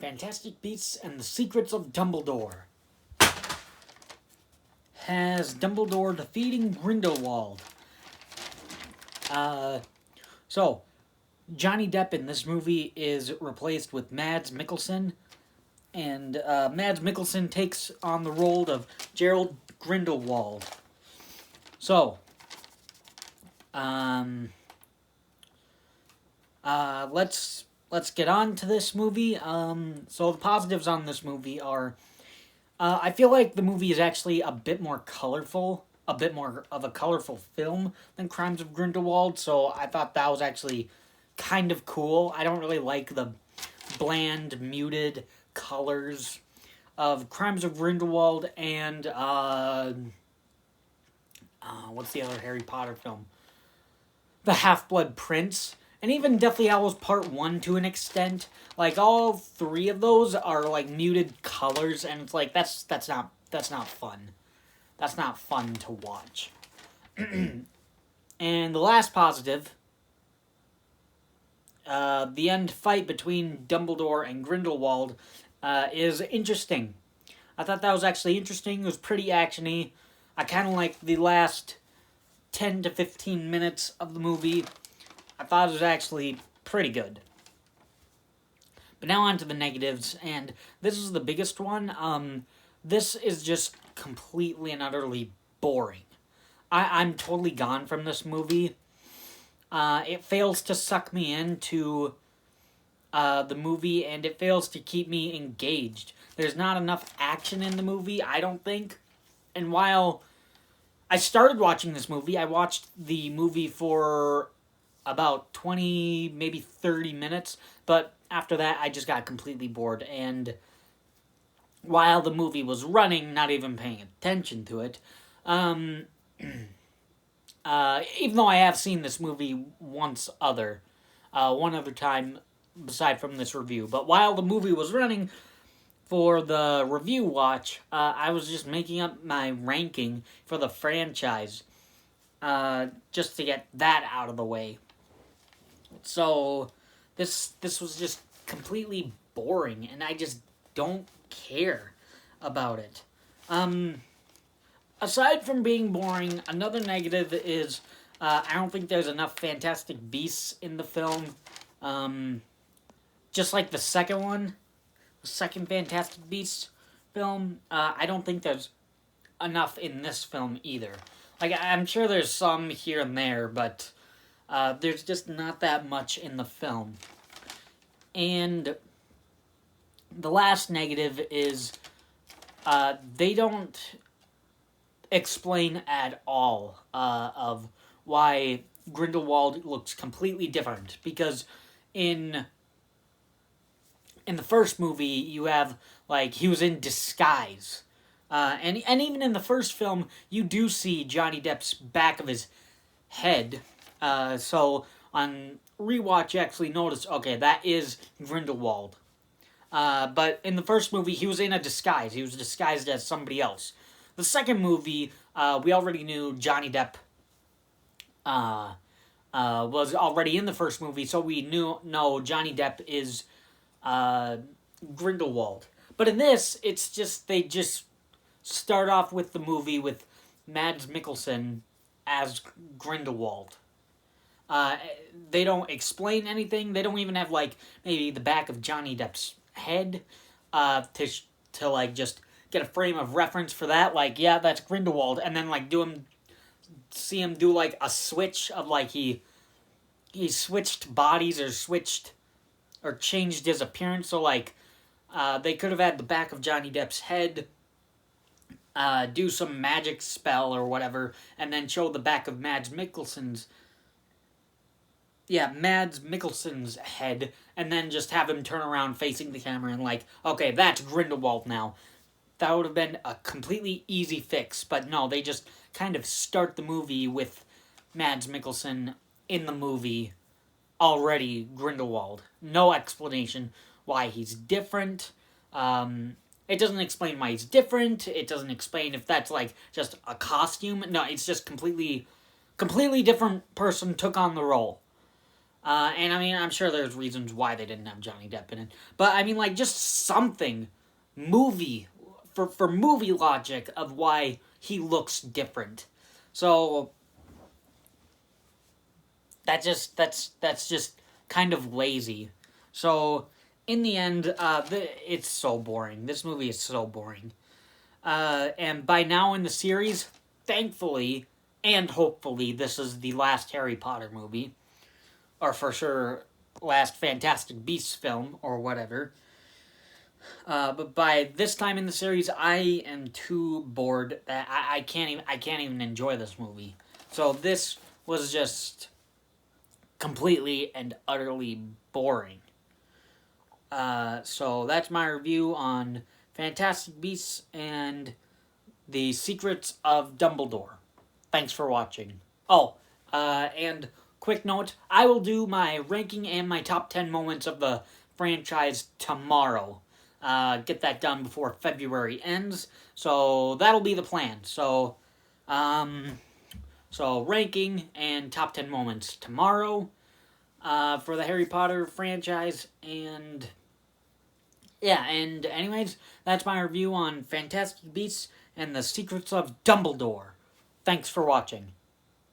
Fantastic Beasts and the Secrets of Dumbledore. Has Dumbledore defeating Grindelwald. So, Johnny Depp in this movie is replaced with Mads Mikkelsen, and Mads Mikkelsen takes on the role of Gerald Grindelwald. So, let's get on to this movie. So the positives on this movie are, I feel like the movie is actually a bit more colorful, a bit more of a colorful film than Crimes of Grindelwald. So I thought that was actually kind of cool. I don't really like the bland, muted colors of Crimes of Grindelwald and what's the other Harry Potter film? The Half-Blood Prince. And even Deathly Hallows Part 1 to an extent. Like, all three of those are, like, muted colors, and it's like, that's not fun. That's not fun to watch. And the last positive, the end fight between Dumbledore and Grindelwald, is interesting. I thought that was actually interesting. It was pretty actiony. I kind of liked the last 10 to 15 minutes of the movie. I thought it was actually pretty good. But now on to the negatives, and this is the biggest one. This is just completely and utterly boring. I'm totally gone from this movie. It fails to suck me into the movie, and it fails to keep me engaged. There's not enough action in the movie, I don't think. And while I started watching this movie, I watched the movie for about 20, maybe 30 minutes, but after that, I just got completely bored, and while the movie was running, not even paying attention to it, even though I have seen this movie one other time, aside from this review, but while the movie was running, for the review watch, I was just making up my ranking for the franchise, just to get that out of the way. So, this was just completely boring, and I just don't care about it. Aside from being boring, another negative is, I don't think there's enough Fantastic Beasts in the film. Just like the second one, the second Fantastic Beasts film, I don't think there's enough in this film either. Like, I'm sure there's some here and there, but there's just not that much in the film. And the last negative is they don't explain at all of why Grindelwald looks completely different. Because in the first movie, you have, like, he was in disguise. And even in the first film, you do see Johnny Depp's back of his head. So on rewatch, you actually notice, okay, that is Grindelwald. But in the first movie, he was in a disguise. He was disguised as somebody else. The second movie, we already knew Johnny Depp was already in the first movie, so we know Johnny Depp is Grindelwald. But in this, it's just, they just start off with the movie with Mads Mikkelsen as Grindelwald. They don't explain anything. They don't even have, like, maybe the back of Johnny Depp's head to like, just get a frame of reference for that. Like, yeah, that's Grindelwald. And then, like, see him do, like, a switch of, like, he switched bodies or changed his appearance. So, like, they could have had the back of Johnny Depp's head, do some magic spell or whatever, and then show the back of Mads Mikkelsen's head, and then just have him turn around facing the camera and, like, okay, that's Grindelwald now. That would have been a completely easy fix, but no, they just kind of start the movie with Mads Mikkelsen in the movie already Grindelwald. No explanation why he's different. It doesn't explain why he's different. It doesn't explain if that's, like, just a costume. No, it's just completely different person took on the role. And I mean, I'm sure there's reasons why they didn't have Johnny Depp in it. But I mean, like, just something movie for movie logic of why he looks different. So that's just kind of lazy. So in the end, it's so boring. This movie is so boring. And by now in the series, thankfully and hopefully, this is the last Harry Potter movie, or for sure, last Fantastic Beasts film or whatever. But by this time in the series, I am too bored that I can't even enjoy this movie. So this was just completely and utterly boring. So that's my review on Fantastic Beasts and the Secrets of Dumbledore. Thanks for watching. Oh, and quick note, I will do my ranking and my top 10 moments of the franchise tomorrow. Get that done before February ends, so that'll be the plan. So ranking and top 10 moments tomorrow for the Harry Potter franchise, and yeah, and anyways, that's my review on Fantastic Beasts and the Secrets of Dumbledore. Thanks for watching.